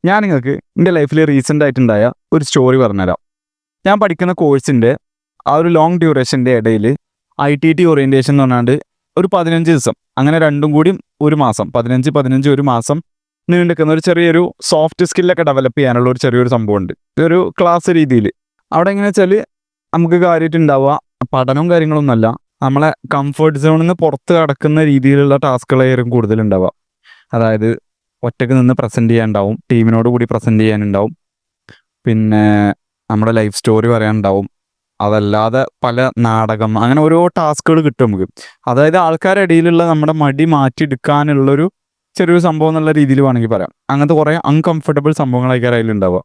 ഞാൻ നിങ്ങൾക്ക് എൻ്റെ ലൈഫിൽ റീസെൻ്റ് ആയിട്ടുണ്ടായ ഒരു സ്റ്റോറി പറഞ്ഞുതരാം. ഞാൻ പഠിക്കുന്ന കോഴ്സിൻ്റെ ആ ഒരു ലോങ് ഡ്യൂറേഷൻ്റെ ഇടയിൽ ITT ഓറിയൻറ്റേഷൻ എന്ന് പറഞ്ഞാണ്ട് ഒരു 15 ദിവസം, അങ്ങനെ രണ്ടും കൂടി ഒരു മാസം, 15 ഒരു മാസം നീണ്ടുനിൽക്കുന്ന ഒരു ചെറിയൊരു സോഫ്റ്റ് സ്കില്ലൊക്കെ ഡെവലപ്പ് ചെയ്യാനുള്ള ഒരു ചെറിയൊരു സംഭവമുണ്ട്. ഒരു ക്ലാസ് രീതിയിൽ അവിടെ എങ്ങനെ വെച്ചാൽ നമുക്ക് കാര്യമായിട്ട് ഉണ്ടാവുക പഠനവും കാര്യങ്ങളൊന്നുമല്ല, നമ്മളെ കംഫർട്ട് സോണിൽ നിന്ന് പുറത്ത് കടക്കുന്ന രീതിയിലുള്ള ടാസ്കുകളായിരിക്കും കൂടുതലുണ്ടാവുക. അതായത് ഒറ്റയ്ക്ക് നിന്ന് പ്രസൻറ്റ് ചെയ്യാനുണ്ടാവും, ടീമിനോട് കൂടി പ്രസൻറ്റ് ചെയ്യാനുണ്ടാവും, പിന്നെ നമ്മുടെ ലൈഫ് സ്റ്റോറി പറയാനുണ്ടാവും, അതല്ലാതെ പല നാടകം, അങ്ങനെ ഓരോ ടാസ്കുകൾ കിട്ടും നമുക്ക്. അതായത് ആൾക്കാരുടെ ഇടയിലുള്ള നമ്മുടെ മടി മാറ്റിയെടുക്കാനുള്ളൊരു ചെറിയൊരു സംഭവം എന്നുള്ള രീതിയിൽ വേണമെങ്കിൽ പറയാം. അങ്ങനത്തെ കുറേ അൺകംഫർട്ടബിൾ സംഭവങ്ങളായിരിക്കും അതിലുണ്ടാവുക.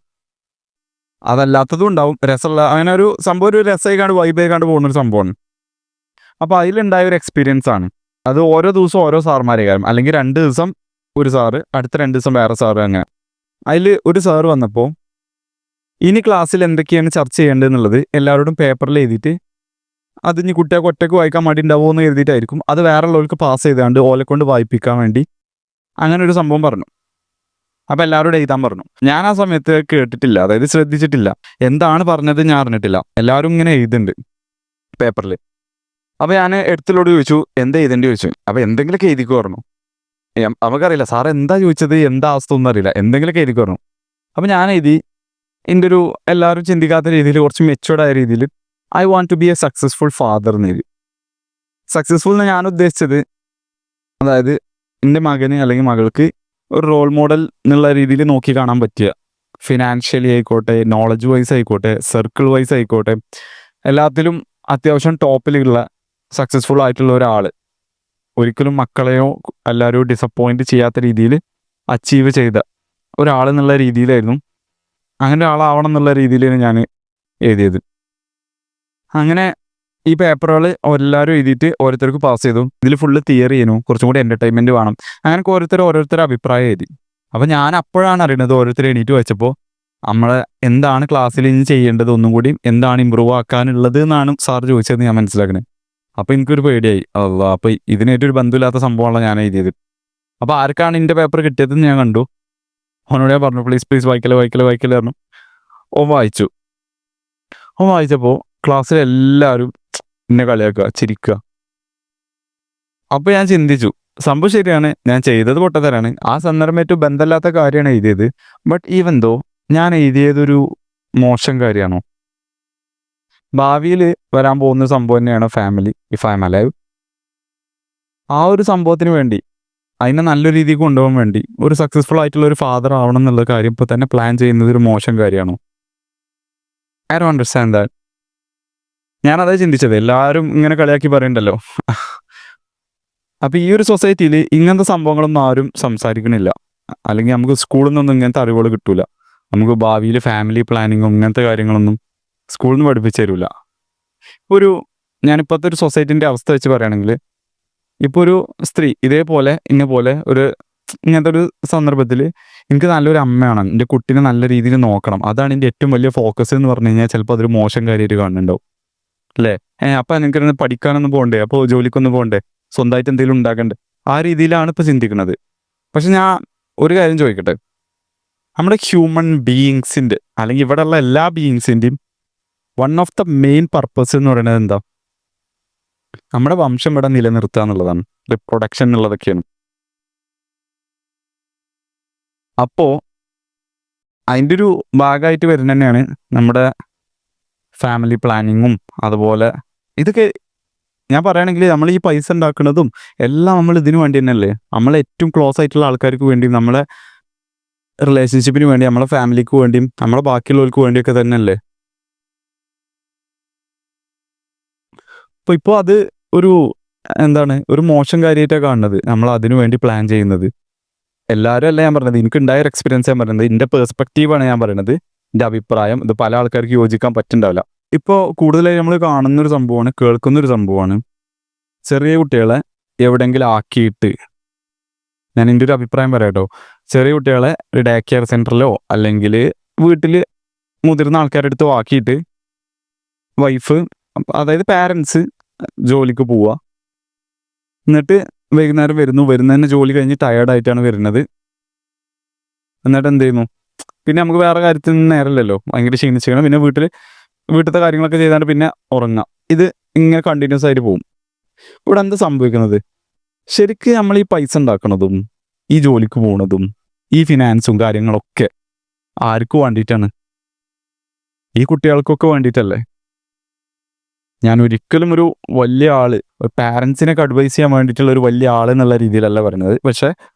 അതല്ലാത്തതും ഉണ്ടാവും, രസമുള്ള അങ്ങനെ ഒരു സംഭവം, ഒരു രസമായിക്കാണ്ട് വൈബായിക്കാണ്ട് പോകുന്നൊരു സംഭവമാണ്. അപ്പോൾ അതിലുണ്ടായ ഒരു എക്സ്പീരിയൻസ് ആണ് അത്. ഓരോ ദിവസവും ഓരോ സാറുമാരെ കാര്യം, അല്ലെങ്കിൽ 2 ദിവസം ഒരു സാറ്, അടുത്ത 2 ദിവസം വേറെ സാറ്, അങ്ങനെ. അതിൽ ഒരു സാറ് വന്നപ്പോൾ ഇനി ക്ലാസ്സിൽ എന്തൊക്കെയാണ് ചർച്ച ചെയ്യേണ്ടതെന്നുള്ളത് എല്ലാവരോടും പേപ്പറിൽ എഴുതിയിട്ട്, അത് ഇനി കുട്ടികൾക്ക് ഒറ്റയ്ക്ക് വായിക്കാൻ മടി ഉണ്ടാവുമോ എന്ന് എഴുതിയിട്ടായിരിക്കും, അത് വേറെ ഉള്ളവർക്ക് പാസ് ചെയ്താണ്ട് ഓലെ കൊണ്ട് വായിപ്പിക്കാൻ വേണ്ടി അങ്ങനെ ഒരു സംഭവം പറഞ്ഞു. അപ്പോൾ എല്ലാവരോടും എഴുതാൻ പറഞ്ഞു. ഞാൻ ആ സമയത്ത് കേട്ടിട്ടില്ല, അതായത് ശ്രദ്ധിച്ചിട്ടില്ല, എന്താണ് പറഞ്ഞത് ഞാൻ അറിഞ്ഞിട്ടില്ല. എല്ലാവരും ഇങ്ങനെ എഴുതുന്നുണ്ട് പേപ്പറിൽ. അപ്പോൾ ഞാൻ എടുത്തിലോട് ചോദിച്ചു, എന്താ എഴുതേണ്ടി ചോദിച്ചു. അപ്പോൾ എന്തെങ്കിലുമൊക്കെ എഴുതിക്കോ പറഞ്ഞു. നമുക്കറിയില്ല സാർ എന്താ ചോദിച്ചത്, എന്താ അവസ്ഥ ഒന്നും അറിയില്ല, എന്തെങ്കിലുമൊക്കെ എഴുതിക്കോ പറഞ്ഞു. അപ്പോൾ ഞാൻ എഴുതി, എൻ്റെ ഒരു എല്ലാവരും ചിന്തിക്കാത്ത രീതിയിൽ, കുറച്ച് മെച്ചുവേർഡായ രീതിയിൽ, I want to be a successful father എന്ന് എഴുതി. സക്സസ്ഫുൾ എന്ന് ഞാൻ ഉദ്ദേശിച്ചത്, അതായത് എൻ്റെ മകന് അല്ലെങ്കിൽ മകൾക്ക് ഒരു റോൾ മോഡൽ എന്നുള്ള രീതിയിൽ നോക്കി കാണാൻ പറ്റുക. ഫിനാൻഷ്യലി ആയിക്കോട്ടെ, നോളജ് വൈസ് ആയിക്കോട്ടെ, സർക്കിൾ വൈസ് ആയിക്കോട്ടെ, എല്ലാത്തിലും അത്യാവശ്യം ടോപ്പിലുള്ള സക്സസ്ഫുൾ ആയിട്ടുള്ള ഒരാൾ, ഒരിക്കലും മക്കളെയോ എല്ലാവരും ഡിസപ്പോയിൻറ്റ് ചെയ്യാത്ത രീതിയിൽ അച്ചീവ് ചെയ്ത ഒരാളെന്നുള്ള രീതിയിലായിരുന്നു. അങ്ങനെ ഒരാളാവണം എന്നുള്ള രീതിയിലാണ് ഞാൻ എഴുതിയത്. അങ്ങനെ ഈ പേപ്പറുകൾ എല്ലാവരും എഴുതിയിട്ട് ഓരോരുത്തർക്ക് പാസ് ചെയ്തു. ഇതിൽ ഫുള്ള് തിയറി ചെയ്യുന്നു, കുറച്ചും കൂടി എൻ്റർടൈൻമെൻറ്റ് വേണം, അങ്ങനെ ഓരോരുത്തരുടെ അഭിപ്രായം എഴുതി. അപ്പോൾ ഞാൻ അപ്പോഴാണ് അറിയുന്നത്, ഓരോരുത്തർ എണീറ്റ് വെച്ചപ്പോൾ, നമ്മളെ എന്താണ് ക്ലാസ്സിൽ ഇനി ചെയ്യേണ്ടത്, ഒന്നും കൂടി എന്താണ് ഇമ്പ്രൂവ് ആക്കാനുള്ളത് എന്നാണ് സാർ ചോദിച്ചതെന്ന് ഞാൻ മനസ്സിലാക്കുന്നത്. അപ്പോൾ എനിക്കൊരു പേടിയായി, അപ്പോൾ ഇതിനായിട്ടൊരു ബന്ധമില്ലാത്ത സംഭവമാണ് ഞാൻ എഴുതിയത്. അപ്പോൾ ആർക്കാണ് എൻ്റെ പേപ്പർ കിട്ടിയതെന്ന് ഞാൻ കണ്ടു. അവനോട് ഞാൻ പറഞ്ഞു, പ്ലീസ് വായിക്കല് പറഞ്ഞു. ഓൻ വായിച്ചു. വായിച്ചപ്പോൾ ക്ലാസ്സിൽ എല്ലാവരും എന്നെ കളിയാക്കുക, ചിരിക്കുക. അപ്പോൾ ഞാൻ ചിന്തിച്ചു, സംഭവം ശരിയാണ്, ഞാൻ ചെയ്തത് പൊട്ടത്തരാണ്, ആ സന്ദർഭമായിട്ട് ബന്ധമില്ലാത്ത കാര്യമാണ് എഴുതിയത്. ബട്ട് ഈവൻ ദോ ഞാൻ എഴുതിയതൊരു മോശം കാര്യമാണോ? ഭാവിയിൽ വരാൻ പോകുന്ന സംഭവം തന്നെയാണ് family, if I M alive. ആ ഒരു സംഭവത്തിന് വേണ്ടി, അതിനെ നല്ലൊരു രീതിയിൽ കൊണ്ടുപോകാൻ വേണ്ടി, ഒരു സക്സസ്ഫുൾ ആയിട്ടുള്ള ഒരു ഫാദർ ആവണം എന്നുള്ള കാര്യം ഇപ്പോൾ തന്നെ പ്ലാൻ ചെയ്യുന്നത് ഒരു മോശം കാര്യമാണോ? I don't understand that. ഞാനതേ ചിന്തിച്ചത്. എല്ലാവരും ഇങ്ങനെ കളിയാക്കി പറയണ്ടല്ലോ. അപ്പോൾ ഈ ഒരു സൊസൈറ്റിയിൽ ഇങ്ങനത്തെ സംഭവങ്ങളൊന്നും ആരും സംസാരിക്കണില്ല, അല്ലെങ്കിൽ നമുക്ക് സ്കൂളിൽ നിന്നൊന്നും ഇങ്ങനത്തെ അറിവുകൾ കിട്ടൂല. നമുക്ക് ഭാവിയിൽ ഫാമിലി പ്ലാനിങ്ങും ഇങ്ങനത്തെ കാര്യങ്ങളൊന്നും സ്കൂളിൽ നിന്ന് പഠിപ്പിച്ചു തരില്ല. ഞാനിപ്പോഴത്തെ ഒരു സൊസൈറ്റിൻ്റെ അവസ്ഥ വെച്ച് പറയുകയാണെങ്കിൽ, ഇപ്പോൾ ഒരു സ്ത്രീ ഇതേപോലെ ഇന്നപോലെ ഇങ്ങനത്തെ ഒരു സന്ദർഭത്തിൽ എനിക്ക് നല്ലൊരു അമ്മയാണ്, എൻ്റെ കുട്ടീനെ നല്ല രീതിയിൽ നോക്കണം, അതാണ് എൻ്റെ ഏറ്റവും വലിയ ഫോക്കസ് എന്ന് പറഞ്ഞു കഴിഞ്ഞാൽ ചിലപ്പോൾ അതൊരു മോശം കാര്യമായിട്ട് കാണുന്നുണ്ടാവും അല്ലേ? അപ്പം നിങ്ങൾക്ക് പഠിക്കാനൊന്നും പോകണ്ടേ, അപ്പോൾ ജോലിക്കൊന്നും പോകണ്ടേ, സ്വന്തമായിട്ട് എന്തെങ്കിലും ഉണ്ടാക്കണ്ടേ, ആ രീതിയിലാണ് ഇപ്പോൾ ചിന്തിക്കുന്നത്. പക്ഷെ ഞാൻ ഒരു കാര്യം ചോദിക്കട്ടെ, നമ്മുടെ ഹ്യൂമൻ ബീയിങ്സിൻ്റെ, അല്ലെങ്കിൽ ഇവിടെയുള്ള എല്ലാ ബീയിങ്സിൻ്റെയും one of the main purpose എന്ന് പറയുന്നത് എന്താ? നമ്മുടെ വംശം ഇവിടെ നിലനിർത്തുക എന്നുള്ളതാണ്, റിപ്രൊഡക്ഷൻ എന്നുള്ളതൊക്കെയാണ്. അപ്പോൾ അതിൻ്റെ ഒരു ഭാഗമായിട്ട് വരുന്ന തന്നെയാണ് നമ്മുടെ ഫാമിലി പ്ലാനിങ്ങും. അതുപോലെ ഇതൊക്കെ ഞാൻ പറയുകയാണെങ്കിൽ, നമ്മൾ ഈ പൈസ ഉണ്ടാക്കുന്നതും എല്ലാം നമ്മൾ ഇതിനു വേണ്ടി തന്നെയല്ലേ? നമ്മളെ ഏറ്റവും ക്ലോസ് ആയിട്ടുള്ള ആൾക്കാർക്ക് വേണ്ടി, നമ്മളെ റിലേഷൻഷിപ്പിന് വേണ്ടി, നമ്മളെ ഫാമിലിക്ക് വേണ്ടിയും, നമ്മളെ ബാക്കിയുള്ളവർക്ക് വേണ്ടിയൊക്കെ തന്നെയല്ലേ? ഇപ്പോൾ അത് ഒരു മോശം കാര്യമായിട്ടാണ് കാണുന്നത്, നമ്മൾ അതിനു വേണ്ടി പ്ലാൻ ചെയ്യുന്നത്. എല്ലാവരും അല്ല ഞാൻ പറഞ്ഞത്, എനിക്കുണ്ടായ ഒരു എക്സ്പീരിയൻസ് ഞാൻ പറയുന്നത്, എൻ്റെ പേഴ്സ്പെക്റ്റീവാണ് ഞാൻ പറയുന്നത്, എൻ്റെ അഭിപ്രായം. ഇത് പല ആൾക്കാർക്ക് യോജിക്കാൻ പറ്റുന്നുണ്ടാവില്ല. ഇപ്പോൾ കൂടുതലായി നമ്മൾ കാണുന്നൊരു സംഭവമാണ്, കേൾക്കുന്നൊരു സംഭവമാണ്, ചെറിയ കുട്ടികളെ എവിടെയെങ്കിലും ആക്കിയിട്ട്, ഞാൻ എൻ്റെ ഒരു അഭിപ്രായം പറയാം കേട്ടോ, ചെറിയ കുട്ടികളെ ഡേ കെയർ സെൻറ്ററിലോ അല്ലെങ്കിൽ വീട്ടിൽ മുതിർന്ന ആൾക്കാരുടെ അടുത്തോ ആക്കിയിട്ട് വൈഫ്, അതായത് പാരൻസ് ജോലിക്ക് പോവുക, എന്നിട്ട് വൈകുന്നേരം വരുന്നതന്നെ ജോലി കഴിഞ്ഞ് ടയേർഡായിട്ടാണ് വരുന്നത്. എന്നിട്ട് എന്ത് ചെയ്യുന്നു? പിന്നെ നമുക്ക് വേറെ കാര്യത്തിൽ നിന്ന് നേരമില്ലല്ലോ, ഭയങ്കര ക്ഷീണിച്ചിരിക്കണം. പിന്നെ വീട്ടിലത്തെ കാര്യങ്ങളൊക്കെ ചെയ്താണ്ട് പിന്നെ ഉറങ്ങാം. ഇത് ഇങ്ങനെ കണ്ടിന്യൂസ് ആയിട്ട് പോകും. ഇവിടെ എന്താ സംഭവിക്കുന്നത്? ശരിക്കും നമ്മൾ ഈ പൈസ ഉണ്ടാക്കുന്നതും ഈ ജോലിക്ക് പോകുന്നതും ഈ ഫിനാൻസും കാര്യങ്ങളൊക്കെ ആർക്ക് വേണ്ടിയിട്ടാണ്? ഈ കുട്ടികൾക്കൊക്കെ വേണ്ടിയിട്ടല്ലേ? ഞാൻ ഒരിക്കലും ഒരു വലിയ ആള്, പാരൻസിനൊക്കെ അഡ്വൈസ് ചെയ്യാൻ വേണ്ടിയിട്ടുള്ള ഒരു വലിയ ആൾ എന്നുള്ള രീതിയിലല്ല പറയുന്നത്. പക്ഷെ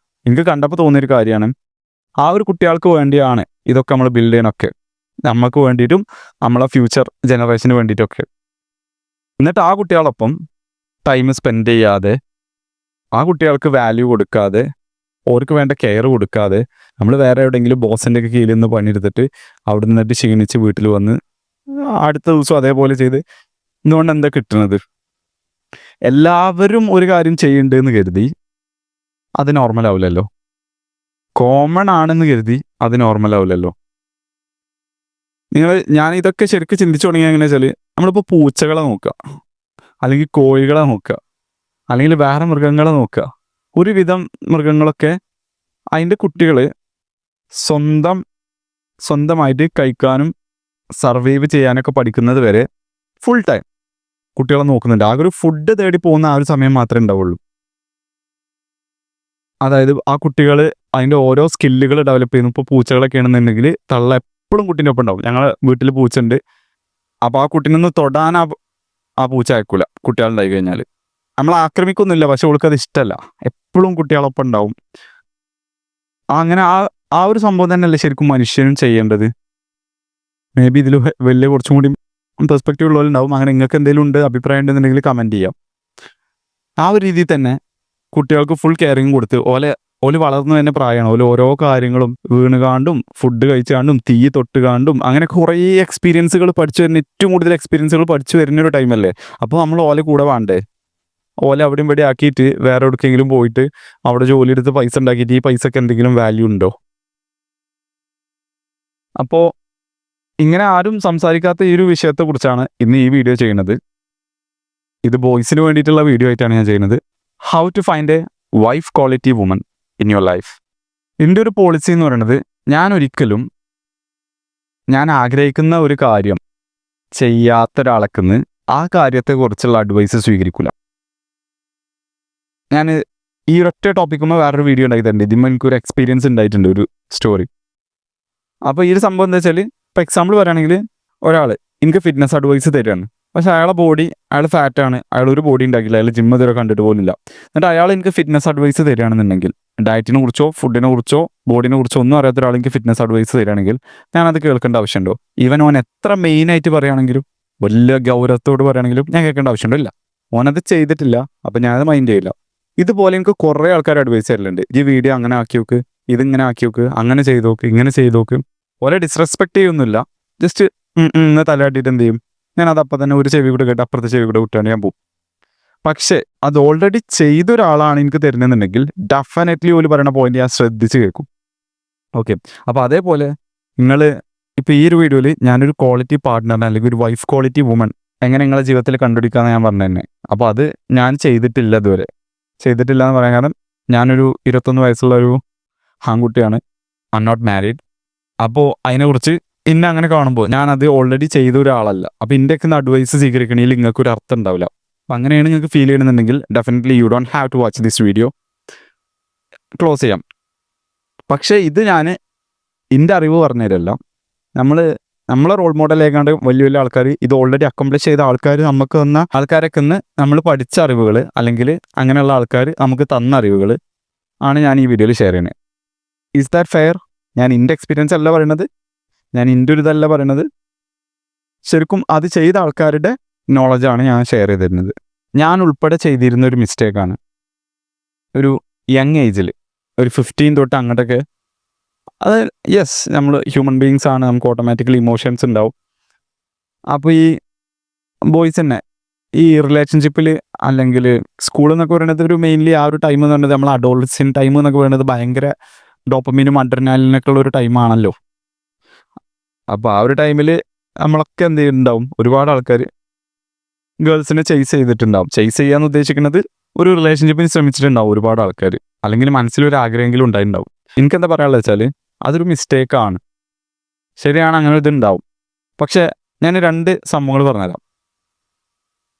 എനിക്ക് കണ്ടപ്പോൾ തോന്നിയൊരു കാര്യമാണ്, ആ ഒരു കുട്ടികൾക്ക് വേണ്ടിയാണ് ഇതൊക്കെ നമ്മൾ ബിൽഡ് ചെയ്യാനൊക്കെ, നമുക്ക് വേണ്ടിയിട്ടും നമ്മളെ ഫ്യൂച്ചർ ജനറേഷന് വേണ്ടിയിട്ടൊക്കെ. എന്നിട്ട് ആ കുട്ടികളൊപ്പം ടൈം സ്പെൻഡ് ചെയ്യാതെ, ആ കുട്ടികൾക്ക് വാല്യൂ കൊടുക്കാതെ, അവർക്ക് വേണ്ട കെയർ കൊടുക്കാതെ, നമ്മൾ വേറെ എവിടെയെങ്കിലും ബോസിൻ്റെ ഒക്കെ കീഴിൽ നിന്ന് പണിയെടുത്തിട്ട് അവിടെ നിന്നിട്ട് ക്ഷീണിച്ച് വീട്ടിൽ വന്ന് അടുത്ത ദിവസം അതേപോലെ ചെയ്ത് ഇതുകൊണ്ട് എന്താ കിട്ടുന്നത്? എല്ലാവരും ഒരു കാര്യം ചെയ്യുന്നുണ്ടെന്ന് കരുതി അത് നോർമൽ ആവില്ലല്ലോ. കോമൺ ആണെന്ന് കരുതി അത് നോർമൽ ആവില്ലല്ലോ. ഞാൻ ഇതൊക്കെ ശരിക്കും ചിന്തിച്ചു തുടങ്ങിയാൽ എങ്ങനെ വെച്ചാൽ, നമ്മളിപ്പോൾ പൂച്ചകളെ നോക്കുക, അല്ലെങ്കിൽ കോഴികളെ നോക്കുക, അല്ലെങ്കിൽ വേറെ മൃഗങ്ങളെ നോക്കുക. ഒരുവിധം മൃഗങ്ങളൊക്കെ അതിൻ്റെ കുട്ടികൾ സ്വന്തമായിട്ട് കഴിക്കാനും സർവൈവ് ചെയ്യാനൊക്കെ പഠിക്കുന്നത് വരെ ഫുൾ ടൈം കുട്ടികളെ നോക്കുന്നുണ്ട്. ആകെ ഒരു ഫുഡ് തേടി പോകുന്ന ആ ഒരു സമയം മാത്രമേ ഉണ്ടാവുള്ളൂ. അതായത് ആ കുട്ടികൾ അതിൻ്റെ ഓരോ സ്കില്ലുകൾ ഡെവലപ്പ് ചെയ്യുന്നു. ഇപ്പോൾ പൂച്ചകളൊക്കെ ആണെന്നുണ്ടെങ്കിൽ തള്ള എപ്പോഴും കുട്ടീൻ്റെ ഒപ്പം ഉണ്ടാവും. ഞങ്ങളെ വീട്ടിൽ പൂച്ചയുണ്ട്. അപ്പോൾ ആ കുട്ടീനൊന്ന് തൊടാൻ ആ പൂച്ച അയക്കൂല കുട്ടികളുണ്ടായി കഴിഞ്ഞാൽ. നമ്മൾ ആക്രമിക്കൊന്നുമില്ല, പക്ഷെ അവൾക്കത് ഇഷ്ടമല്ല. എപ്പോഴും കുട്ടികളൊപ്പം ഉണ്ടാവും. അങ്ങനെ ആ ഒരു സംഭവം തന്നെയല്ലേ ശരിക്കും മനുഷ്യനും ചെയ്യേണ്ടത്. മേ ബി ഇതിൽ വലിയ കുറച്ചും കൂടി പെർസ്പെക്റ്റീവ് ഉള്ളവരുണ്ടാവും. അങ്ങനെ നിങ്ങൾക്ക് എന്തെങ്കിലും ഉണ്ട്, അഭിപ്രായം ഉണ്ടെന്നുണ്ടെങ്കിൽ കമൻറ്റ് ചെയ്യാം. ആ ഒരു രീതിയിൽ തന്നെ കുട്ടികൾക്ക് ഫുൾ കെയറിങ് കൊടുത്ത് ഓല് വളർന്നു തന്നെ പ്രായമാണ്. ഓരോ കാര്യങ്ങളും വീണുകാണ്ടും ഫുഡ് കഴിച്ചാണ്ടും തീ തൊട്ടുകാണ്ടും അങ്ങനെ കുറേ എക്സ്പീരിയൻസുകൾ പഠിച്ചു വരുന്ന, ഏറ്റവും കൂടുതൽ എക്സ്പീരിയൻസുകൾ പഠിച്ചു വരുന്നൊരു ടൈമല്ലേ. അപ്പോൾ നമ്മൾ കൂടെ വേണ്ടേ? അവിടെയും ഇവിടെ ആക്കിയിട്ട് വേറെ എവിടേക്കെങ്കിലും പോയിട്ട് അവിടെ ജോലി എടുത്ത് പൈസ ഉണ്ടാക്കിയിട്ട് ഈ പൈസക്ക് എന്തെങ്കിലും വാല്യൂ ഉണ്ടോ? അപ്പോൾ ഇങ്ങനെ ആരും സംസാരിക്കാത്ത ഈ ഒരു വിഷയത്തെക്കുറിച്ചാണ് ഇന്ന് ഈ വീഡിയോ ചെയ്യുന്നത്. ഇത് ബോയ്സിന് വേണ്ടിയിട്ടുള്ള വീഡിയോ ആയിട്ടാണ് ഞാൻ ചെയ്യുന്നത്. How to find a wife quality woman in your life. എൻ്റെ ഒരു പോളിസി എന്ന് പറയുന്നത്, ഞാൻ ആഗ്രഹിക്കുന്ന ഒരു കാര്യം ചെയ്യാത്ത ഒരാളെക്കുന്ന് ആ കാര്യത്തെക്കുറിച്ചുള്ള അഡ്വൈസ് സ്വീകരിക്കില്ല. ഞാൻ ഈ ഒരൊറ്റ ടോപ്പിക്കുമ്പോൾ വേറൊരു വീഡിയോ ഉണ്ടാക്കിയിട്ടുണ്ട്. ഇതിന്മേൽ എനിക്കൊരു എക്സ്പീരിയൻസ് ഉണ്ടായിട്ടുണ്ട്, ഒരു സ്റ്റോറി. അപ്പോൾ ഈ ഒരു സംഭവം എന്താ വെച്ചാൽ, ഇപ്പോൾ എക്സാമ്പിൾ പറയുകയാണെങ്കിൽ ഒരാൾ എനിക്ക് ഫിറ്റ്നസ് അഡ്വൈസ് തരികയാണ്. പക്ഷേ അയാൾ ഫാറ്റാണ്, അയാൾ ഒരു ബോഡി ഉണ്ടാക്കില്ല, അയാൾ ജിമ്മ് ഇതുവരെ കണ്ടിട്ട് പോലില്ല. എന്നിട്ട് അയാൾ എനിക്ക് ഫിറ്റ്നസ് അഡ്വൈസ് തരികയാണെന്നുണ്ടെങ്കിൽ, ഡയറ്റിനെ കുറിച്ചോ ഫുഡിനെ കുറിച്ചോ ബോഡിനെ കുറിച്ചോ ഒന്നും അറിയാത്ത ഒരാൾ എനിക്ക് ഫിറ്റ്നസ് അഡ്വൈസ് തരികയാണെങ്കിൽ ഞാനത് കേൾക്കേണ്ട ആവശ്യമുണ്ടോ? ഈവൻ ഓൻ എത്ര മെയിനായിട്ട് പറയുകയാണെങ്കിലും, വലിയ ഗൗരവത്തോട് പറയുകയാണെങ്കിലും ഞാൻ കേൾക്കേണ്ട ആവശ്യമുണ്ടോ? ഇല്ല. ഓനത് ചെയ്തിട്ടില്ല, അപ്പം ഞാനത് മൈൻഡ് ചെയ്യില്ല. ഇതുപോലെ എനിക്ക് കുറേ ആൾക്കാർ അഡ്വൈസ് തരലുണ്ട്. ഈ വീഡിയോ അങ്ങനെ ആക്കി നോക്ക്, ഇതിങ്ങനെ ആക്കി നോക്ക്, അങ്ങനെ ചെയ്ത് നോക്ക്, ഇങ്ങനെ ചെയ്ത് നോക്ക്. ഓരോ ഡിസ്റെസ്പെക്ട് ചെയ്യൊന്നുമില്ല, ജസ്റ്റ് ഇന്ന് തലയാട്ടിയിട്ട് എന്ത് ചെയ്യും, ഞാനത് അപ്പം തന്നെ ഒരു ചെവി കൂടെ കേട്ട് അപ്പുറത്തെ ചെവി കൂടെ വിട്ടാണ് ഞാൻ പോകും. പക്ഷേ അത് ഓൾറെഡി ചെയ്തൊരാളാണ് എനിക്ക് തരുന്നതെന്നുണ്ടെങ്കിൽ ഡെഫിനറ്റ്ലി ഓല് പറയുന്ന പോയിന്റ് ഞാൻ ശ്രദ്ധിച്ച് കേൾക്കും. ഓക്കെ, അപ്പോൾ അതേപോലെ നിങ്ങൾ ഇപ്പോൾ ഈ ഒരു വീഡിയോയിൽ ഞാനൊരു ക്വാളിറ്റി പാർട്ട്ണറിനെ അല്ലെങ്കിൽ ഒരു വൈഫ് ക്വാളിറ്റി വുമൺ എങ്ങനെ നിങ്ങളുടെ ജീവിതത്തിൽ കണ്ടുപിടിക്കാമെന്ന് ഞാൻ പറഞ്ഞു തന്നെ. അപ്പോൾ അത് ഞാൻ ചെയ്തിട്ടില്ല, ഇതുവരെ ചെയ്തിട്ടില്ല എന്ന് പറയാൻ കാരണം ഞാനൊരു 21 വയസ്സുള്ള ഒരു ആൺകുട്ടിയാണ്, ഐ എം നോട്ട് മാരീഡ്. അപ്പോൾ അതിനെക്കുറിച്ച് അങ്ങനെ കാണുമ്പോൾ ഞാനത് ഓൾറെഡി ചെയ്ത ഒരാളല്ല. അപ്പോൾ ഇതിൻ്റെയൊക്കെ അഡ്വൈസ് സ്വീകരിക്കണമെങ്കിൽ നിങ്ങൾക്കൊരു അർത്ഥം ഉണ്ടാവില്ല. അപ്പം അങ്ങനെയാണ് നിങ്ങൾക്ക് ഫീൽ ചെയ്യണമെന്നുണ്ടെങ്കിൽ definitely you don't have to watch this video. Close ചെയ്യാം. പക്ഷേ ഇത് ഞാൻ എൻ്റെ അറിവ് പറഞ്ഞുതരല്ല. നമ്മളെ റോൾ മോഡലേക്കാണ്ട് വലിയ വലിയ ആൾക്കാർ, ഇത് ഓൾറെഡി അക്കംപ്ലിഷ് ചെയ്ത ആൾക്കാർ, നമുക്ക് തന്ന ആൾക്കാരൊക്കെ നമ്മൾ പഠിച്ച അറിവുകൾ അല്ലെങ്കിൽ അങ്ങനെയുള്ള ആൾക്കാർ നമുക്ക് തന്ന അറിവുകൾ ആണ് ഞാൻ ഈ വീഡിയോയിൽ ഷെയർ ചെയ്യുന്നത്. Is that fair? ഞാൻ എൻ്റെ എക്സ്പീരിയൻസ് അല്ല പറയണത്, ഞാൻ എൻ്റെ ഒരു ഇതല്ല പറയണത്. ശരിക്കും അത് ചെയ്ത ആൾക്കാരുടെ നോളജാണ് ഞാൻ ഷെയർ ചെയ്തിരുന്നത്. ഞാൻ ഉൾപ്പെടെ ചെയ്തിരുന്ന ഒരു മിസ്റ്റേക്കാണ്. ഒരു യങ് ഏജിൽ, ഒരു 15 തൊട്ട് അങ്ങോട്ടൊക്കെ, അത് യെസ്, നമ്മൾ ഹ്യൂമൻ ബീയിങ്സ് ആണ്, നമുക്ക് ഓട്ടോമാറ്റിക്കലി ഇമോഷൻസ് ഉണ്ടാവും. അപ്പോൾ ഈ ബോയ്സ് തന്നെ ഈ റിലേഷൻഷിപ്പിൽ അല്ലെങ്കിൽ സ്കൂളിൽ എന്നൊക്കെ പറയുന്നത് ഒരു മെയിൻലി ആ ഒരു ടൈം എന്ന് പറയുന്നത് നമ്മൾ അഡോൾസൻ ടൈം എന്നൊക്കെ പറയുന്നത് ഭയങ്കര ഡോപ്പമീനും അഡ്രിനാലിനൊക്കെ ഉള്ള ഒരു ടൈമാണല്ലോ. അപ്പോൾ ആ ഒരു ടൈമിൽ നമ്മളൊക്കെ എന്ത് ചെയ്യുന്നുണ്ടാവും, ഒരുപാട് ആൾക്കാർ ഗേൾസിനെ ചേസ് ചെയ്തിട്ടുണ്ടാവും. ചേസ് ചെയ്യാന്ന് ഉദ്ദേശിക്കുന്നത് ഒരു റിലേഷൻഷിപ്പിന് ശ്രമിച്ചിട്ടുണ്ടാവും ഒരുപാട് ആൾക്കാർ, അല്ലെങ്കിൽ മനസ്സിലൊരു ആഗ്രഹമെങ്കിലും ഉണ്ടായിട്ടുണ്ടാവും. എനിക്കെന്താ പറയാനുള്ളത് വെച്ചാൽ അതൊരു മിസ്റ്റേക്കാണ്. ശരിയാണ്, അങ്ങനെ ഇതുണ്ടാവും. പക്ഷേ ഞാൻ 2 സംഭവങ്ങൾ പറഞ്ഞുതരാം.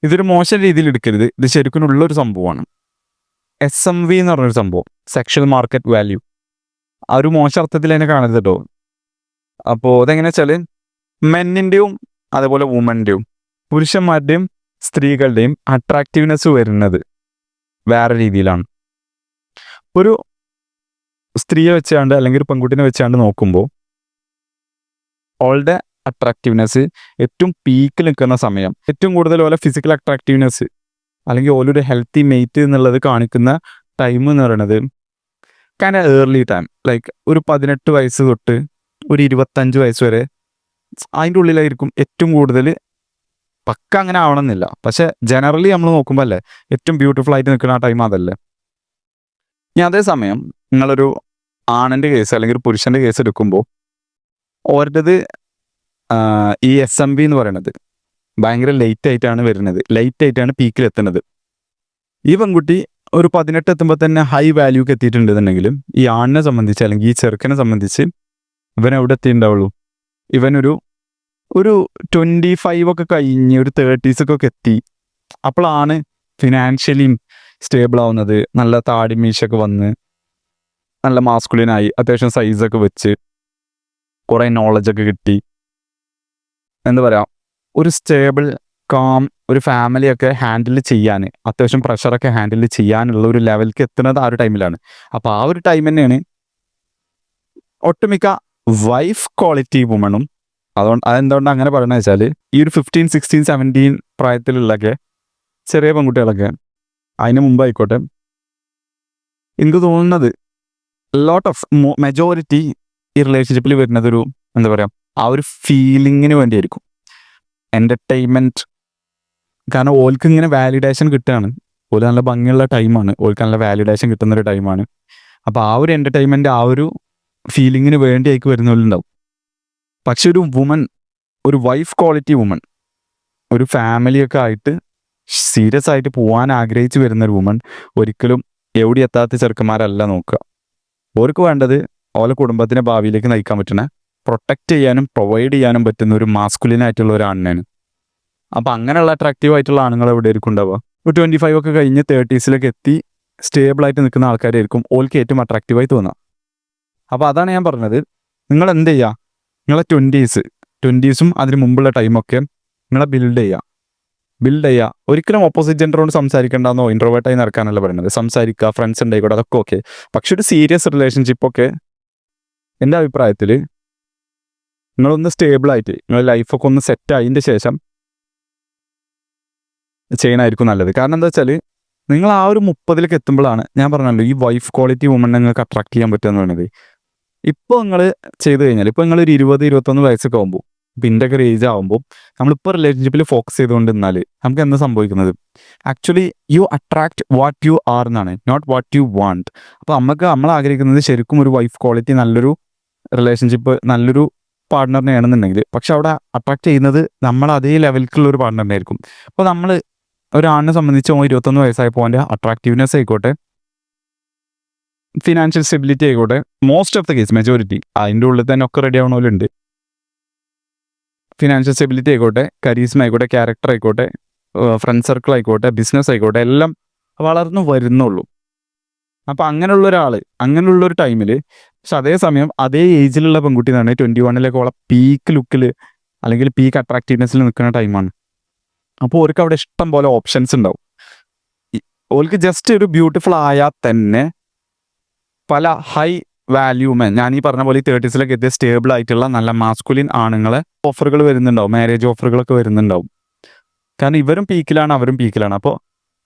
ഇതൊരു മോശം രീതിയിൽ എടുക്കരുത്. ഇത് ശരിക്കും ഉള്ളൊരു സംഭവമാണ്. SMV എന്ന് പറഞ്ഞൊരു സംഭവം, സെക്ഷൽ മാർക്കറ്റ് വാല്യൂ. ആ ഒരു മോശം അർത്ഥത്തിൽ അതിനെ കാണരുത് കേട്ടോ. അപ്പോൾ അതെങ്ങനെ വെച്ചാൽ മെന്നിൻ്റെയും അതുപോലെ വുമൻ്റെയും പുരുഷന്മാരുടെയും സ്ത്രീകളുടെയും അട്രാക്റ്റീവ്നെസ് വരുന്നത് വേറെ രീതിയിലാണ്. ഒരു സ്ത്രീയെ വെച്ചാണ്ട് അല്ലെങ്കിൽ ഒരു പെൺകുട്ടിനെ വെച്ചാണ്ട് നോക്കുമ്പോൾ അവളുടെ അട്രാക്റ്റീവ്നെസ് ഏറ്റവും പീക്കിൽ നിൽക്കുന്ന സമയം, ഏറ്റവും കൂടുതൽ ഓലെ ഫിസിക്കൽ അട്രാക്റ്റീവ്നെസ് അല്ലെങ്കിൽ ഓലൊരു ഹെൽത്തി മെയ്റ്റ് എന്നുള്ളത് കാണിക്കുന്ന ടൈം എന്ന് പറയുന്നത് kind of early time, like ഒരു 18 വയസ്സ് തൊട്ട് ഒരു 25 വയസ്സ് വരെ അതിൻ്റെ ഉള്ളിലായിരിക്കും ഏറ്റവും കൂടുതൽ. പക്ക അങ്ങനെ ആവണമെന്നില്ല, പക്ഷെ ജനറലി നമ്മൾ നോക്കുമ്പോൾ അല്ലേ ഏറ്റവും ബ്യൂട്ടിഫുൾ ആയിട്ട് നിൽക്കുന്ന ആ ടൈം അതല്ലേ. ഇനി അതേസമയം നിങ്ങളൊരു ആണിൻ്റെ കേസ് അല്ലെങ്കിൽ ഒരു പുരുഷൻ്റെ കേസ് എടുക്കുമ്പോൾ ഓരുടേത് ഈ SMV എന്ന് പറയുന്നത് ഭയങ്കര ലേറ്റ് ആയിട്ടാണ് വരുന്നത്, ലേറ്റ് ആയിട്ടാണ് പീക്കിലെത്തുന്നത്. ഈ പെൺകുട്ടി ഒരു 18 എത്തുമ്പോൾ തന്നെ ഹൈ വാല്യൂക്ക് എത്തിയിട്ടുണ്ടെന്നുണ്ടെങ്കിലും ഈ ആണിനെ സംബന്ധിച്ച് അല്ലെങ്കിൽ ഈ ചെറുക്കനെ സംബന്ധിച്ച് ഇവൻ എവിടെ എത്തിയിട്ടുണ്ടാവുള്ളൂ, ഇവനൊരു 25 ഒക്കെ കഴിഞ്ഞ് ഒരു 30s ഒക്കെ എത്തി. അപ്പോഴാണ് ഫിനാൻഷ്യലിയും സ്റ്റേബിൾ ആവുന്നത്. നല്ല താടി മീശൊക്കെ വന്ന് നല്ല മാസ്കുലിനായി അത്യാവശ്യം സൈസൊക്കെ വെച്ച് കുറേ നോളജൊക്കെ കിട്ടി, എന്താ പറയുക, ഒരു സ്റ്റേബിൾ കാം ഒരു ഫാമിലിയൊക്കെ ഹാൻഡിൽ ചെയ്യാൻ, അത്യാവശ്യം പ്രഷറൊക്കെ ഹാൻഡിൽ ചെയ്യാനുള്ള ഒരു ലെവലിലേക്ക് എത്തുന്നത് ആ ഒരു ടൈമിലാണ്. അപ്പോൾ ആ ഒരു ടൈം തന്നെയാണ് ഒട്ടുമിക്ക വൈഫ് ക്വാളിറ്റി വുമണും. അതെന്തുകൊണ്ട് അങ്ങനെ പറയുന്നത് വെച്ചാൽ ഈ ഒരു 15, 16, 17 പ്രായത്തിലുള്ളൊക്കെ ചെറിയ പെൺകുട്ടികളൊക്കെ അതിന് മുമ്പായിക്കോട്ടെ, എനിക്ക് തോന്നുന്നത് ലോട്ട് ഓഫ് മെജോറിറ്റി ഈ റിലേഷൻഷിപ്പിൽ വരുന്നതൊരു എന്താ പറയുക ആ ഒരു ഫീലിങ്ങിന് വേണ്ടിയായിരിക്കും, എൻ്റർടൈൻമെൻറ്റ്. കാരണം ഓൾക്ക് ഇങ്ങനെ വാലിഡേഷൻ കിട്ടുകയാണ്, ഓല് നല്ല ഭംഗിയുള്ള ടൈമാണ്, ഓൾക്ക് നല്ല വാലിഡേഷൻ കിട്ടുന്നൊരു ടൈമാണ്. അപ്പോൾ ആ ഒരു എൻ്റർടൈൻമെൻറ്റ് ആ ഒരു ഫീലിങ്ങിന് വേണ്ടി ആയിക്ക് വരുന്നവരുണ്ടാവും. പക്ഷെ ഒരു വുമൺ, ഒരു വൈഫ് ക്വാളിറ്റി വുമൺ, ഒരു ഫാമിലിയൊക്കെ ആയിട്ട് സീരിയസ് ആയിട്ട് പോകാൻ ആഗ്രഹിച്ച് വരുന്നൊരു വുമൺ ഒരിക്കലും എവിടെ എത്താത്ത ചെറുക്കന്മാരല്ല നോക്കുക. ഓർക്ക് വേണ്ടത് ഓലെ കുടുംബത്തിനെ ഭാവിയിലേക്ക് നയിക്കാൻ പറ്റുന്ന, പ്രൊട്ടക്റ്റ് ചെയ്യാനും പ്രൊവൈഡ് ചെയ്യാനും പറ്റുന്ന ഒരു മാസ്കുലിനായിട്ടുള്ള ഒരു ആണിനാണ്. അപ്പോൾ അങ്ങനെയുള്ള അട്രാക്റ്റീവ് ആയിട്ടുള്ള ആണുങ്ങൾ എവിടെ ആയിരിക്കും ഉണ്ടാവുക? ഒരു 25 ഒക്കെ കഴിഞ്ഞ് 30s എത്തി സ്റ്റേബിളായിട്ട് നിൽക്കുന്ന ആൾക്കാരായിരിക്കും ഓൾക്ക് ഏറ്റവും അട്രാക്റ്റീവായി തോന്നുക. അപ്പോൾ അതാണ് ഞാൻ പറഞ്ഞത്, നിങ്ങൾ എന്ത് ചെയ്യുക, നിങ്ങളെ 20സും അതിന് മുമ്പുള്ള ടൈമൊക്കെ നിങ്ങളെ ബിൽഡ് ചെയ്യുക. ഒരിക്കലും ഓപ്പോസിറ്റ് ജെൻഡറോട് സംസാരിക്കേണ്ടെന്നോ ഇൻട്രോവേർട്ടായി നടക്കാനല്ല പറയുന്നത്. സംസാരിക്കുക, ഫ്രണ്ട്സ് ഉണ്ടായിക്കോട്ടെ, അതൊക്കെ ഓക്കെ. പക്ഷെ ഒരു സീരിയസ് റിലേഷൻഷിപ്പൊക്കെ എൻ്റെ അഭിപ്രായത്തിൽ നിങ്ങളൊന്ന് സ്റ്റേബിളായിട്ട് നിങ്ങളുടെ ലൈഫൊക്കെ ഒന്ന് സെറ്റായതിൻ്റെ ശേഷം ചെയ്യണമായിരിക്കും നല്ലത്. കാരണം എന്താ വെച്ചാൽ നിങ്ങൾ ആ ഒരു 30 എത്തുമ്പോഴാണ് ഞാൻ പറഞ്ഞല്ലോ ഈ വൈഫ് ക്വാളിറ്റി വുമൺ നിങ്ങൾക്ക് അട്രാക്ട് ചെയ്യാൻ പറ്റുക എന്ന് പറയുന്നത്. ഇപ്പോൾ നിങ്ങൾ ചെയ്ത് കഴിഞ്ഞാൽ, ഇപ്പോൾ നിങ്ങൾ ഒരു 20, 21 വയസ്സൊക്കെ ആകുമ്പോൾ, ഇപ്പോൾ എൻ്റെ ഒക്കെ ഒരു ഏജ് ആകുമ്പോൾ നമ്മളിപ്പോൾ റിലേഷൻഷിപ്പിൽ ഫോക്കസ് ചെയ്തുകൊണ്ട് നിന്നാൽ നമുക്ക് എന്താ സംഭവിക്കുന്നത്? Actually you attract what you are എന്നാണ്, നോട്ട് വാട്ട് യു വാണ്ട്. അപ്പോൾ നമ്മൾ ആഗ്രഹിക്കുന്നത് ശരിക്കും ഒരു വൈഫ് ക്വാളിറ്റി, നല്ലൊരു റിലേഷൻഷിപ്പ്, നല്ലൊരു പാർട്ട്ണറിനെ ആണെന്നുണ്ടെങ്കിൽ, പക്ഷെ അവിടെ അട്രാക്ട് ചെയ്യുന്നത് നമ്മൾ അതേ ലെവലിലുള്ള ഒരു പാർട്ട്ണറിനെ ആയിരിക്കും. അപ്പോൾ നമ്മൾ ഒരാണിനെ സംബന്ധിച്ച് 21 വയസ്സായപ്പോൾ അവൻ്റെ അട്രാക്റ്റീവ്നെസ് ആയിക്കോട്ടെ, ഫിനാൻഷ്യൽ സ്റ്റെബിലിറ്റി ആയിക്കോട്ടെ, most of the case majority അതിൻ്റെ ഉള്ളിൽ തന്നെ ഒക്കെ റെഡി ആവണമല്ലുണ്ട്. ഫിനാൻഷ്യൽ സ്റ്റെബിലിറ്റി ആയിക്കോട്ടെ, കരീസ്മ ആയിക്കോട്ടെ, ക്യാരക്ടർ ആയിക്കോട്ടെ, ഫ്രണ്ട് സർക്കിൾ ആയിക്കോട്ടെ, ബിസിനസ് ആയിക്കോട്ടെ, എല്ലാം വളർന്നു വരുന്നുള്ളൂ. അപ്പോൾ അങ്ങനെയുള്ള ഒരാൾ, അങ്ങനെയുള്ളൊരു ടൈമിൽ, പക്ഷെ അതേസമയം അതേ ഏജിലുള്ള പെൺകുട്ടി എന്ന് പറഞ്ഞാൽ 21 ഓളെ പീക്ക് ലുക്കിൽ അല്ലെങ്കിൽ പീക്ക് അട്രാക്റ്റീവ്നെസ്സിൽ നിൽക്കുന്ന ടൈമാണ്. അപ്പോൾ ഓർക്ക് അവിടെ ഇഷ്ടം പോലെ ഓപ്ഷൻസ് ഉണ്ടാവും. ഓൾക്ക് ജസ്റ്റ് ഒരു ബ്യൂട്ടിഫുൾ ആയാൽ തന്നെ പല ഹൈ വാല്യൂ മെൻ, ഞാൻ ഈ പറഞ്ഞ പോലെ 30s എത്തിയ സ്റ്റേബിൾ ആയിട്ടുള്ള നല്ല മാസ്കുലിൻ ആണുങ്ങളെ ഓഫറുകൾ വരുന്നുണ്ടാവും, മാരേജ് ഓഫറുകളൊക്കെ വരുന്നുണ്ടാവും. കാരണം ഇവരും പീക്കിലാണ്, അവരും പീക്കിലാണ്. അപ്പോൾ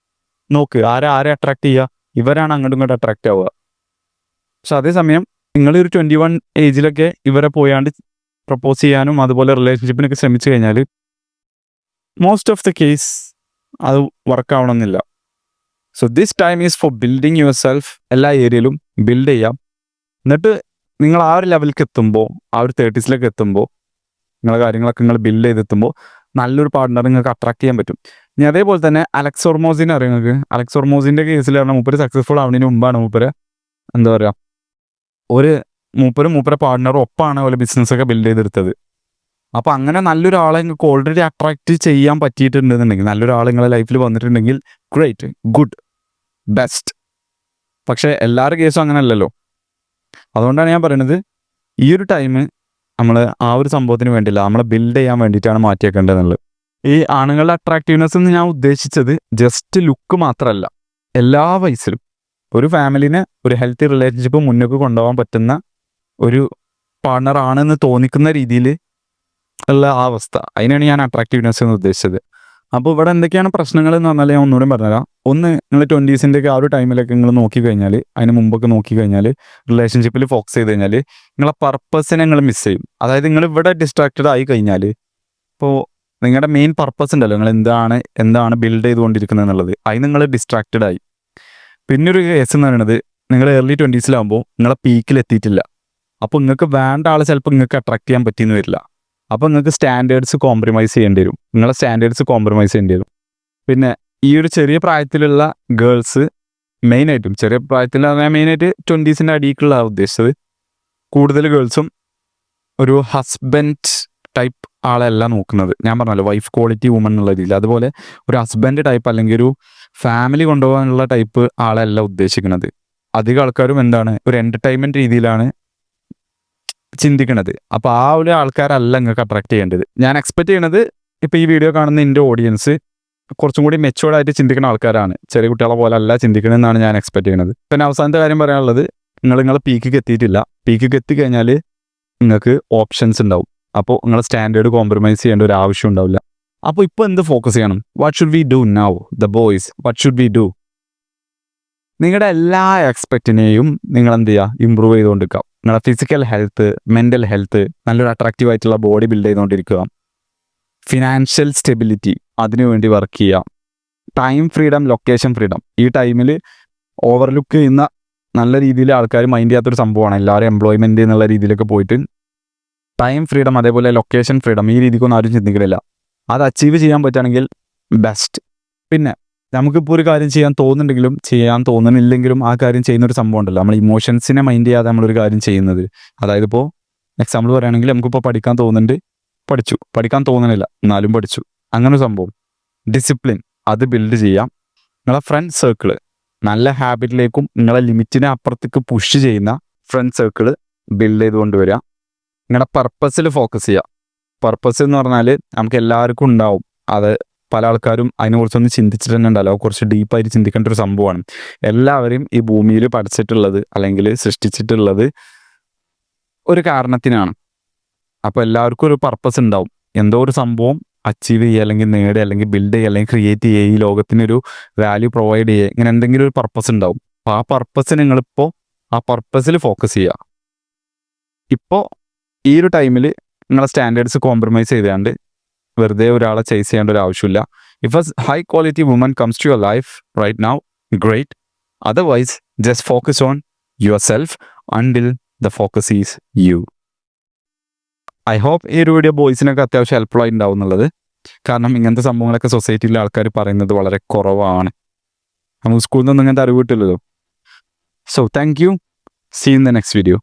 നോക്ക് ആരെ അട്രാക്ട് ചെയ്യുക, ഇവരാണ് അങ്ങോട്ടും ഇങ്ങോട്ടും അട്രാക്റ്റ് ആവുക. പക്ഷെ അതേസമയം നിങ്ങൾ ഒരു 21 ഏജിലൊക്കെ ഇവരെ പോയാണ്ട് പ്രപ്പോസ് ചെയ്യാനും അതുപോലെ റിലേഷൻഷിപ്പിനൊക്കെ ശ്രമിച്ചു കഴിഞ്ഞാൽ മോസ്റ്റ് ഓഫ് ദ കേസ് അത് വർക്ക് ആവണമെന്നില്ല. So this time is for building yourself. എല്ലാ ഏരിയയിലും ബിൽഡ് ചെയ്യാം. എന്നിട്ട് നിങ്ങൾ ആ ഒരു ലെവലിലേക്ക് എത്തുമ്പോൾ, ആ ഒരു 30s എത്തുമ്പോൾ, നിങ്ങളുടെ കാര്യങ്ങളൊക്കെ നിങ്ങൾ ബിൽഡ് ചെയ്തെത്തുമ്പോൾ നല്ലൊരു പാർട്ട്ണർ നിങ്ങൾക്ക് അട്രാക്ട് ചെയ്യാൻ പറ്റും. ഇനി അതേപോലെ തന്നെ അലക്സ് ഹോർമോസിനെ അറിയാം നിങ്ങൾക്ക്. അലക്സ് ഹോർമോസിൻ്റെ കേസിൽ പറഞ്ഞാൽ മൂപ്പര് സക്സസ്ഫുൾ ആവുന്നതിന് മുമ്പാണ് മൂപ്പര് എന്താ പറയുക ഒരു മൂപ്പരെ പാർട്ട്ണറും ഒപ്പമാണ് ഓരോ ബിസിനസ്സൊക്കെ ബിൽഡ് ചെയ്തെടുത്തത്. അപ്പോൾ അങ്ങനെ നല്ലൊരാളെ നിങ്ങൾക്ക് ഓൾറെഡി അട്രാക്റ്റ് ചെയ്യാൻ പറ്റിയിട്ടുണ്ടെന്നുണ്ടെങ്കിൽ, നല്ലൊരാൾ നിങ്ങളുടെ ലൈഫിൽ വന്നിട്ടുണ്ടെങ്കിൽ ഗ്രേറ്റ്, ഗുഡ്, ബെസ്റ്റ്. പക്ഷേ എല്ലാവരുടെ കേസും അങ്ങനെ അല്ലല്ലോ. അതുകൊണ്ടാണ് ഞാൻ പറയുന്നത് ഈ ഒരു ടൈം നമ്മൾ ആ ഒരു സംഭവത്തിന് വേണ്ടിയില്ല, നമ്മളെ ബിൽഡ് ചെയ്യാൻ വേണ്ടിയിട്ടാണ് മാറ്റിയേക്കേണ്ടതെന്നുള്ളത്. ഈ ആണുങ്ങളുടെ അട്രാക്റ്റീവ്നെസ് എന്ന് ഞാൻ ഉദ്ദേശിച്ചത് ജസ്റ്റ് ലുക്ക് മാത്രമല്ല, എല്ലാ വയസ്സിലും ഒരു ഫാമിലിനെ ഒരു ഹെൽത്തി റിലേഷൻഷിപ്പ് മുന്നോട്ട് കൊണ്ടുപോകാൻ പറ്റുന്ന ഒരു പാർട്ണർ ആണെന്ന് തോന്നിക്കുന്ന രീതിയിൽ ഉള്ള ആ അവസ്ഥ, അതിനാണ് ഞാൻ അട്രാക്റ്റീവ്നെസ് എന്ന് ഉദ്ദേശിച്ചത്. അപ്പോൾ ഇവിടെ എന്തൊക്കെയാണ് പ്രശ്നങ്ങൾ എന്ന് പറഞ്ഞാൽ ഞാൻ ഒന്നുകൂടെ പറഞ്ഞുതരാം. ഒന്ന്, നിങ്ങൾ 20s ആ ഒരു ടൈമിലൊക്കെ നിങ്ങൾ നോക്കിക്കഴിഞ്ഞാൽ, അതിന് മുമ്പൊക്കെ നോക്കിക്കഴിഞ്ഞാൽ, റിലേഷൻഷിപ്പിൽ ഫോക്കസ് ചെയ്ത് കഴിഞ്ഞാൽ നിങ്ങളെ പർപ്പസിനെ നിങ്ങൾ മിസ് ചെയ്യും. അതായത് നിങ്ങൾ ഇവിടെ ഡിസ്ട്രാക്റ്റഡ് ആയി കഴിഞ്ഞാൽ, ഇപ്പോൾ നിങ്ങളുടെ മെയിൻ പർപ്പസ് ഉണ്ടല്ലോ, നിങ്ങൾ എന്താണ് ബിൽഡ് ചെയ്തുകൊണ്ടിരിക്കുന്നത് എന്നുള്ളത്, അതിന് നിങ്ങൾ ഡിസ്ട്രാക്റ്റഡ് ആയി. പിന്നൊരു കേസ് എന്ന് പറയുന്നത്, നിങ്ങൾ ഏർലി 20s നിങ്ങളെ പീക്കിൽ എത്തിയിട്ടില്ല. അപ്പോൾ നിങ്ങൾക്ക് വേണ്ട ആളെ ചിലപ്പോൾ നിങ്ങൾക്ക് അട്രാക്ട് ചെയ്യാൻ പറ്റിയെന്ന് വരില്ല. അപ്പോൾ നിങ്ങൾക്ക് സ്റ്റാൻഡേർഡ്സ് കോംപ്രമൈസ് ചെയ്യേണ്ടി വരും, നിങ്ങളെ സ്റ്റാൻഡേർഡ്സ് കോംപ്രമൈസ് ചെയ്യേണ്ടി വരും. പിന്നെ ഈ ഒരു ചെറിയ പ്രായത്തിലുള്ള ഗേൾസ്, മെയിനായിട്ടും ചെറിയ പ്രായത്തിൽ പറഞ്ഞാൽ മെയിനായിട്ട് 20s അടിയിലുള്ള ഉദ്ദേശിച്ചത്, കൂടുതൽ ഗേൾസും ഒരു ഹസ്ബൻഡ് ടൈപ്പ് ആളല്ല നോക്കുന്നത്. ഞാൻ പറഞ്ഞല്ലോ വൈഫ് ക്വാളിറ്റി വുമൺ എന്നുള്ള രീതിയിൽ. അതുപോലെ ഒരു ഹസ്ബൻഡ് ടൈപ്പ് അല്ലെങ്കിൽ ഒരു ഫാമിലി കൊണ്ടുപോകാനുള്ള ടൈപ്പ് ആളല്ല ഉദ്ദേശിക്കുന്നത്. അധികം ആൾക്കാരും എന്താണ്, ഒരു എൻ്റർടൈൻമെൻറ്റ് രീതിയിലാണ് ചിന്തിക്കണത്. അപ്പോൾ ആ ഒരു ആൾക്കാരല്ല നിങ്ങൾക്ക് അട്രാക്ട് ചെയ്യേണ്ടത്. ഞാൻ എക്സ്പെക്ട് ചെയ്യണത്, ഇപ്പോൾ ഈ വീഡിയോ കാണുന്ന എൻ്റെ ഓഡിയൻസ് കുറച്ചും കൂടി മെച്ചുവേർഡായിട്ട് ചിന്തിക്കുന്ന ആൾക്കാരാണ്, ചെറിയ കുട്ടികളെ പോലെ അല്ല ചിന്തിക്കണമെന്നാണ് ഞാൻ എക്സ്പെക്ട് ചെയ്യുന്നത്. പിന്നെ അവസാനത്തെ കാര്യം പറയാനുള്ളത്, നിങ്ങളെ പീക്കിക്ക് എത്തിയിട്ടില്ല. പീക്കിക്ക് എത്തിക്കഴിഞ്ഞാൽ നിങ്ങൾക്ക് ഓപ്ഷൻസ് ഉണ്ടാവും. അപ്പോൾ നിങ്ങൾ സ്റ്റാൻഡേർഡ് കോംപ്രമൈസ് ചെയ്യേണ്ട ഒരു ആവശ്യം ഉണ്ടാവില്ല. അപ്പോൾ ഇപ്പോൾ എന്ത് ഫോക്കസ് ചെയ്യണം? What should we do now the boys? What should we do? നിങ്ങളുടെ എല്ലാ എക്സ്പെക്റ്റിനെയും നിങ്ങൾ എന്ത് ചെയ്യുക? ഇമ്പ്രൂവ് ചെയ്തുകൊണ്ടിരിക്കുക. നിങ്ങളുടെ ഫിസിക്കൽ ഹെൽത്ത്, മെൻ്റൽ ഹെൽത്ത്, നല്ലൊരു അട്രാക്റ്റീവ് ആയിട്ടുള്ള ബോഡി ബിൽഡ് ചെയ്തുകൊണ്ടിരിക്കുക. ഫിനാൻഷ്യൽ സ്റ്റെബിലിറ്റി, അതിനുവേണ്ടി വർക്ക് ചെയ്യുക. Time freedom, location freedom. ഈ ടൈമിൽ ഓവർലുക്ക് ചെയ്യുന്ന നല്ല രീതിയിൽ ആൾക്കാർ മൈൻഡ് ചെയ്യാത്തൊരു സംഭവമാണ്. എല്ലാവരും എംപ്ലോയ്മെൻറ്റ് എന്നുള്ള രീതിയിലൊക്കെ പോയിട്ട് ടൈം ഫ്രീഡം, അതേപോലെ ലൊക്കേഷൻ ഫ്രീഡം, ഈ രീതിക്കൊന്നും ആരും ചിന്തിക്കുന്നില്ല. അത് അച്ചീവ് ചെയ്യാൻ പറ്റുകയാണെങ്കിൽ ബെസ്റ്റ്. പിന്നെ നമുക്കിപ്പോൾ ഒരു കാര്യം ചെയ്യാൻ തോന്നുന്നുണ്ടെങ്കിലും ചെയ്യാൻ തോന്നുന്നില്ലെങ്കിലും ആ കാര്യം ചെയ്യുന്നൊരു സംഭവം ഉണ്ടല്ലോ, നമ്മൾ ഇമോഷൻസിനെ മൈൻഡ് ചെയ്യാതെ നമ്മളൊരു കാര്യം ചെയ്യുന്നത്. അതായത് ഇപ്പോൾ എക്സാമ്പിൾ പറയുകയാണെങ്കിൽ, നമുക്കിപ്പോൾ പഠിക്കാൻ തോന്നുന്നുണ്ട്, പഠിച്ചു. പഠിക്കാൻ തോന്നുന്നില്ല, എന്നാലും പഠിച്ചു. അങ്ങനെ ഒരു സംഭവം. ഡിസിപ്ലിൻ, അത് ബിൽഡ് ചെയ്യാം. നിങ്ങളെ ഫ്രണ്ട് സർക്കിള്, നല്ല ഹാബിറ്റിലേക്കും നിങ്ങളെ ലിമിറ്റിനെ അപ്പുറത്തേക്ക് പുഷ് ചെയ്യുന്ന ഫ്രണ്ട് സർക്കിള് ബിൽഡ് ചെയ്തുകൊണ്ട് വരിക. നിങ്ങളുടെ പർപ്പസിൽ ഫോക്കസ് ചെയ്യുക. പർപ്പസ് എന്ന് പറഞ്ഞാൽ നമുക്ക് എല്ലാവർക്കും ഉണ്ടാവും. അത് പല ആൾക്കാരും അതിനെക്കുറിച്ചൊന്നും ചിന്തിച്ചിട്ട് തന്നെ ഉണ്ടല്ലോ, കുറച്ച് ഡീപ്പായിട്ട് ചിന്തിക്കേണ്ട ഒരു സംഭവമാണ്. എല്ലാവരെയും ഈ ഭൂമിയിൽ പഠിച്ചിട്ടുള്ളത് അല്ലെങ്കിൽ സൃഷ്ടിച്ചിട്ടുള്ളത് ഒരു കാരണത്തിനാണ്. അപ്പോൾ എല്ലാവർക്കും ഒരു പർപ്പസ് ഉണ്ടാവും. എന്തോ ഒരു സംഭവം അച്ചീവ് ചെയ്യുക, അല്ലെങ്കിൽ നേടുക, അല്ലെങ്കിൽ ബിൽഡ് ചെയ്യുക, അല്ലെങ്കിൽ ക്രിയേറ്റ് ചെയ്യുക, ഈ ലോകത്തിനൊരു വാല്യൂ പ്രൊവൈഡ് ചെയ്യുക, ഇങ്ങനെ എന്തെങ്കിലും ഒരു പർപ്പസ് ഉണ്ടാവും. അപ്പോൾ ആ പർപ്പസ് നിങ്ങളിപ്പോൾ ആ പർപ്പസിൽ ഫോക്കസ് ചെയ്യുക. ഇപ്പോൾ ഈ ഒരു ടൈമിൽ നിങ്ങളെ സ്റ്റാൻഡേർഡ്സ് കോംപ്രമൈസ് ചെയ്താണ്ട് വെറുതെ ഒരാളെ ചേസ് ചെയ്യേണ്ട ഒരു ആവശ്യമില്ല. If a high quality woman comes to your life right now, great. Otherwise just focus on yourself until the focus is you. I hope ഈ ഒരു വീഡിയോ ബോയ്സിനൊക്കെ അത്യാവശ്യം ഹെൽപ്ഫുൾ ആയി ഉണ്ടാവും എന്നുള്ളത്. കാരണം ഇങ്ങനത്തെ സംഭവങ്ങളൊക്കെ സൊസൈറ്റിയിലെ ആൾക്കാർ പറയുന്നത് വളരെ കുറവാണ്. നമുക്ക് സ്കൂളിൽ നിന്നൊന്നും ഇങ്ങനത്തെ അറിവ് കിട്ടില്ലല്ലോ. So thank you. See in the next video.